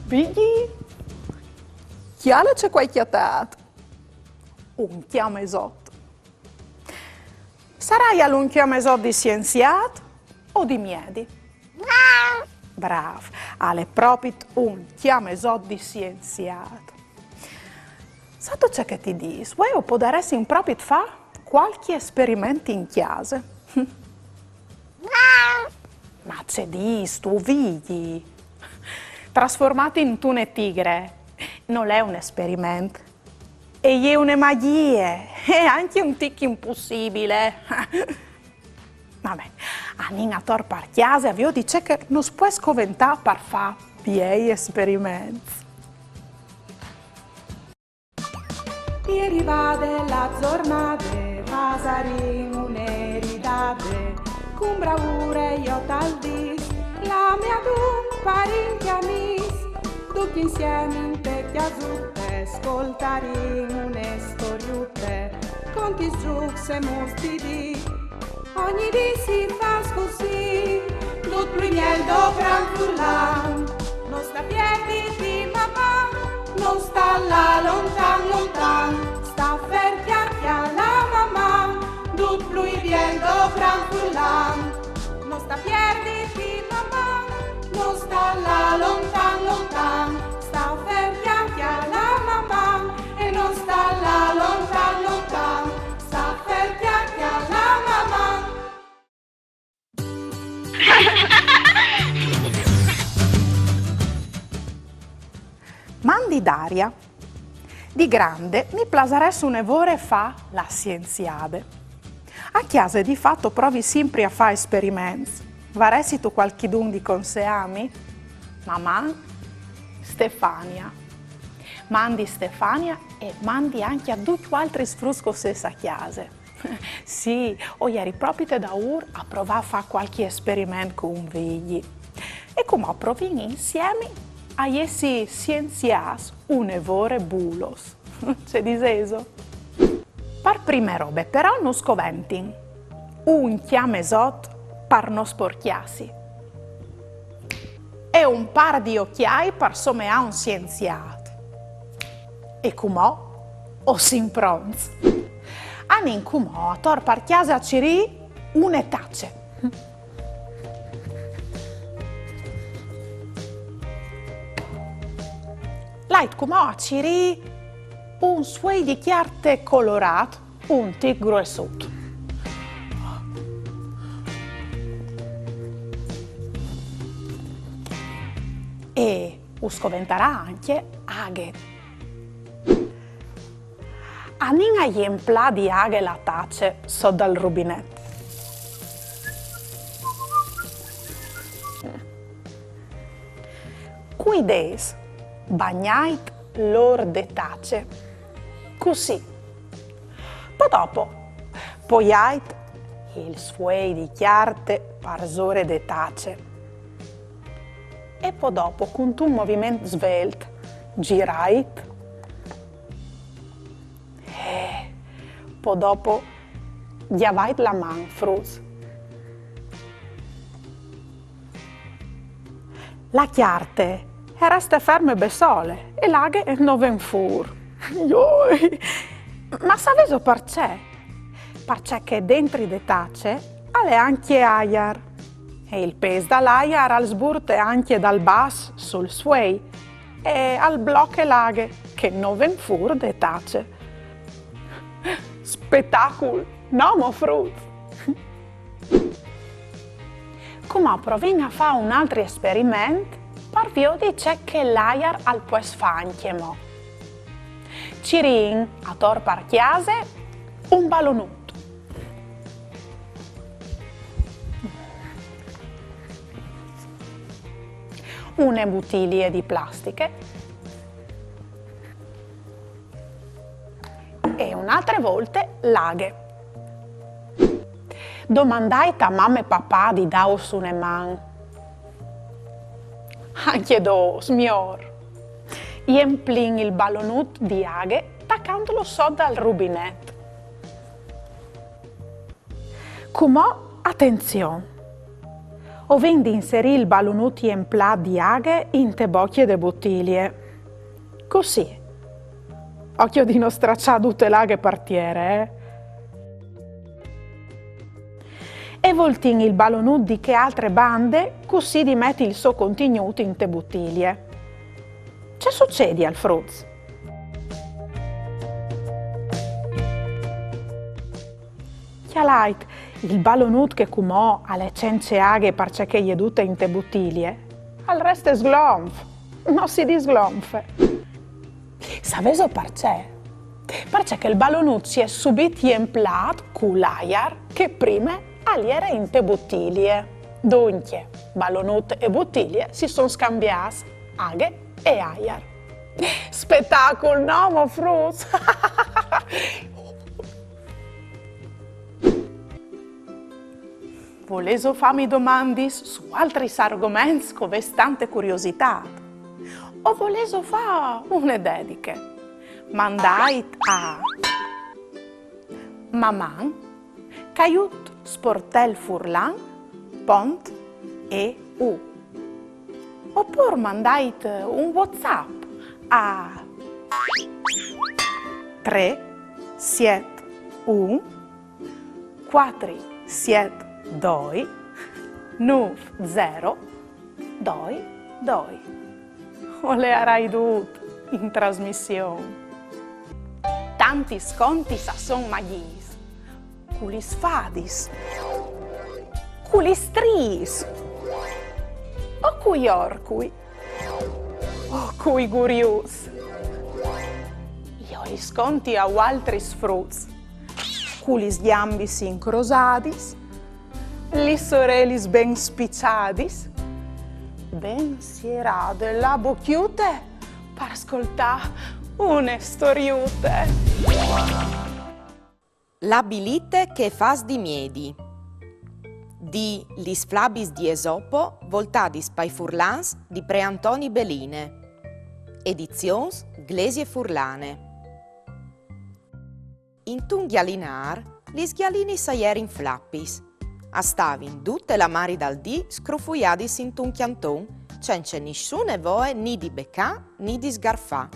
Vedi? Chiale c'è quai chiatat. Un chiamesot. Sarai all'un chiamesot di scienziato o di miedi? Bravo, alle propit un chiamesot di scienziato. Sato c'è che ti dis, vuoi o podaresti in propit fa qualche esperimento in chiesa? Ma c'è dis, tu vidi. Trasformato in tune tigre non è un esperimento. E è una magia, è anche un tic impossibile. Vabbè, a Nina tor par chiesa vi dice che non si può scoventare per fare miei esperimenti. Ieri vade la giornata, pasarin un'eridade, con bravura io tal dis, la mia dun parinchi amis, tutti insieme in pecchia zutte, ascoltarin une storiute, conti giux e mustidi, ogni di si fa così, tut primiel do gran furlan, non sta piedi di mamma, non sta là lontan lontan, sta fer chiacchia la mamma, tut pluriel do gran furlan, non sta piedi di mamma, non sta là lontan lontan, sta fer chiacchia la mamma, e non sta là lontan lontan, sta fer chiacchia la mamma. Mandi d'aria. Di grande mi plaseresse un evore fa la scienziade. A chiesa di fatto provi sempre a fare esperimenti. Varessi tu qualchidun di conseami? Mamma? Stefania. Mandi Stefania e mandi anche a tutti altri sfrusco stessa chiesa. Sì, o ieri proprio da a provare a fare qualche esperimento con un figli. E come provi insieme a essi scienzias un evore bulos. C'è diseso? Per prime robe, però non scoventin. Un chiamesot per non sporchiassi. E un par di occhiai per sommea un scienziato. E comò o simpronz. Anin comò a tor per chiesa a ciri un'etacce. Lait comò a ciri un suoi di chiarte colorato, un tic gruessuto. E uscoventarà anche aghe. A ninga jempla di aghe la tace so dal rubinetto. Qui des bagnait lor de tace, così. Poi dopo, poiait il suoi di chiarte parsore de tace. E poi dopo, con un movimento svelt, girait. E poi dopo, diavait la man frus. La chiarte resta ferme besole e l'aghe non ven fur. Ma sapeso perché? Perché che dentro de tace alle anche aiar. E il pes dall'aiar al sburte anche dal bas sul suoi e al blocche l'aghe che non ven fur de tace. Spettacolo, no mo frut. Come provin a fare un altro esperimento, parvio dice che l'aiar al pues fa anche mo. Cirin a tor par chiase un ballonutto. Une bottiglie di plastiche e un'altre volte laghe. Domandai a mamma e papà di daus une man. Anche dos, mior. Iemplin il ballonut di aghe taccandolo so dal rubinetto. Comò, attenzione, o vendi inserì il ballonuti in plat di aghe in te bocchie de bottiglie. Così. Occhio di non stracciare tutte l'aghe partiere, E voltin il ballonut di che altre bande, così di metti il suo contenuto in te bottiglie. Che succede al fruz? Chialait, il ballonut che cumò alle cence aghe parce che gli tutte in te bottiglie, al resto è sglonf, non si disglonfe. Saveso parce? Parce che il ballonut si è subito emplat con l'aiar che prima aliera in te bottiglie. Dunque, ballonut e bottiglie si sono scambiati aghe e aiar. Spettacolo, no, mo fruz? Volevo farmi domande su altri argomenti con tante curiosità. O volevo fare una dediche. Mandait a Maman, Caiut Sportel Furlan, Pont e U. Oppure mandait un WhatsApp a 3 7 1 4 7 2 9 0 2 2. O le arai tutto in trasmissione. Tanti sconti sa son magis, culis fadis, culis tris, o cui orcui, o cui gurius. Io i sconti a altri sfruz, culis gambis incrosadis, li sorelis ben spicciadis, ben sierà della bocchiute per ascoltare une storiute. La bilite che fas di miedi. Di Lis Flabis di Esopo, voltadis pai furlans di Pre Antoni Beline. Edizions Glesie Furlane. In tun ghialinar, lis ghialini saierin flappis. Astavin tutte la mari dal dì scrufuiadis in tun chianton, cence nissune voe ni di beccà ni di sgarfà.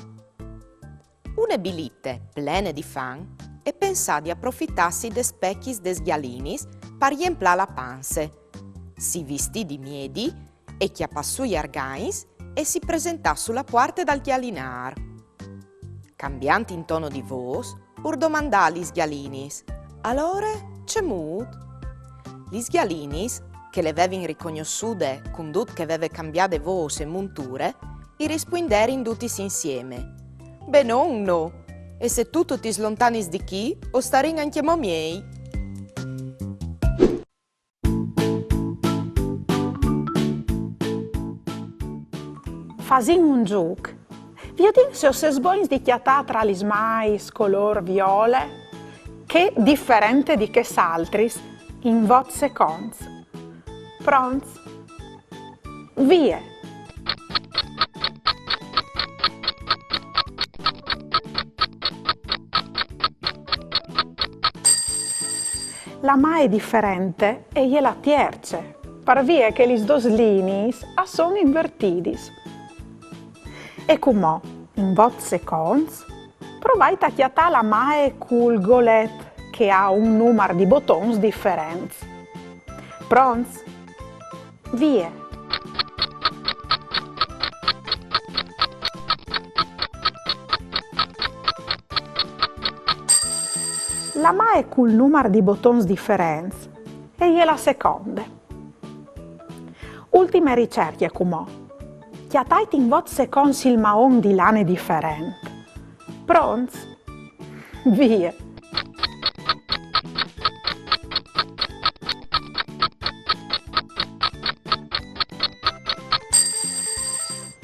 Une bilite plene di fan e pensà di approfittarsi de specchis des ghialinis per riemplà la panse. Si vestì di miedi e chiapassù gli argais e si presentà sulla porta dal ghialinar. Cambianti in tono di voce, domandà lis ghialinis: «Allora, c'è mut?» Lis ghialinis, che le avevano riconosciute con tut che aveva cambiato voce e monture, gli rispondero tutti insieme: «Beh no, e se tu ti slontanis di chi, o starin anche mo miei?» Fasin un gioco. Vi ho se os sboins di chiatà tra lis mais color viole, che differente di che s'altris, in vot seconds. Pronts? Vie! La ma è differente e gliela tierce, par vie che lis dos linis a son invertidis. E comò, in vot seconds, provai a chiatà la mae cul golet che ha un numero di bottons differenti. Pronts? Vie! La mae cul numero di bottons differenti e gliela seconde. Ultime ricerche comò. Chiatait in vot seconds il maon di lane differente. Pronts? Vie!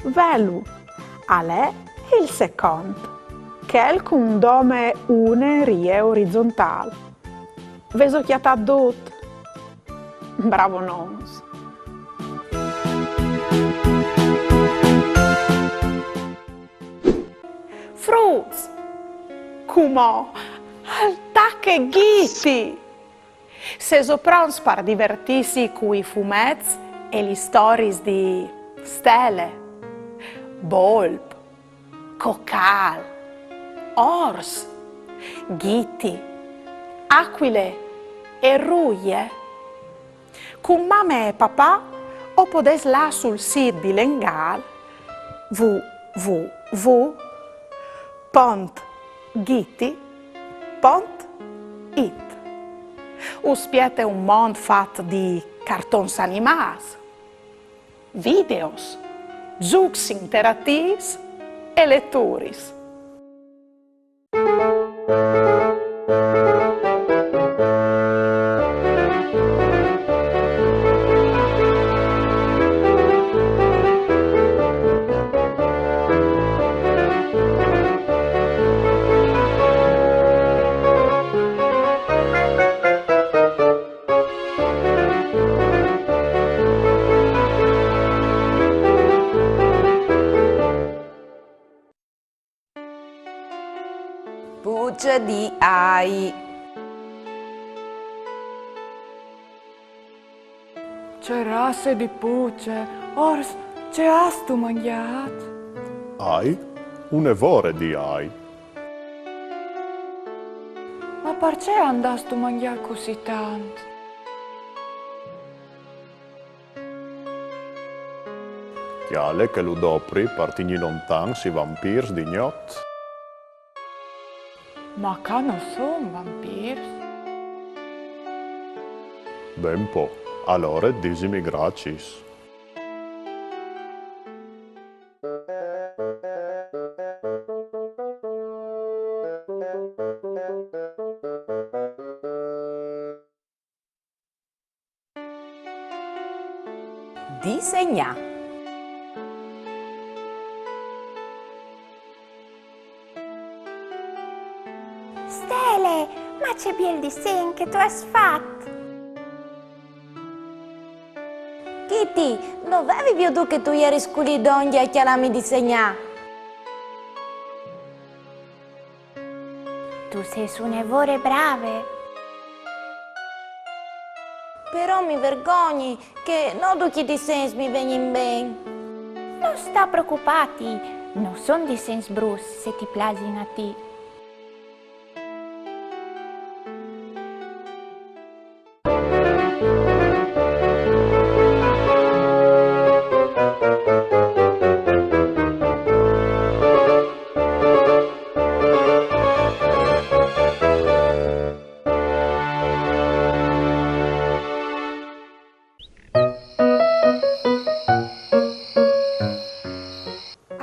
Velu, alè il secondo, che è con un dome une rie orizzontale. Veso chiatat dut. Bravo nons. Fruz, cumò, altacche ghiti. Se so prons par divertirsi cui fumez e le storie di stelle, volpe, coccal, ors, ghitti, aquile e ruie. Con mamma e papà o podes là sul sito di Lengal www.gitti.it. Uspiete un mondo fatto di cartons animati, videos, giochi interattivi e letture. Puccia di ai. C'è razze di pucce, ors c'è astu mangiat. Ai? Un'evore di ai. Ma perché andastu mangiat così tanto? Chiale che ludopri partigni lontan si vampirs di gnot. Ma che non sono vampiri? Ben po', allora disimi gracis. Disegna. Stele, ma c'è bel disegno che tu hai fatto. Kitty, non avevi più tu che tu eri sculidonghia e chiamami disegnare? Tu sei un'evore brave. Però mi vergogni che non tutti i disegni mi vengono bene. Non sta preoccupati, non sono disegni bruschi se ti piacciono a te.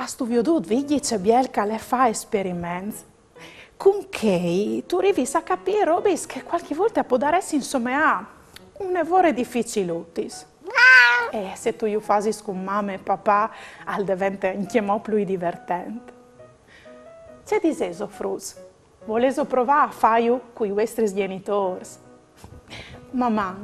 Stu vedut vidi c'è bielca le fa esperimenti con che tu arrivi a capire robis che qualche volta può dare insomma a un evore difficilutis. E se tu io fasi con mamma e papà al diventa un più divertente. C'è diseso frus, voleso provare a fare con i vostri genitori. Mamma.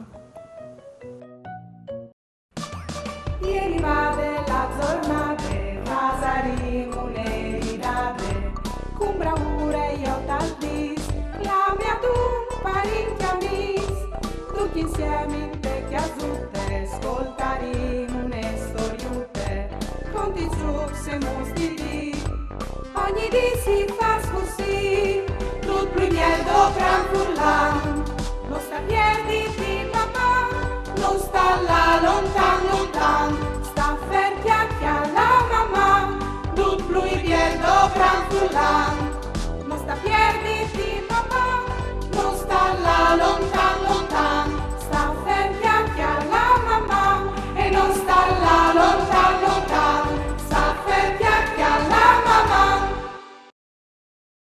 Ieri va della giornata, pasaremo un'eridate, con bravura io t'aldis, la mia tu parenti amis, tutti insieme in te chiasutte, ascoltaremo une storiute, conti giù se mostri di, ogni dì si fa così, tutto più miel do gran furlan, non sta piedi di papà, non sta là lontan lontan,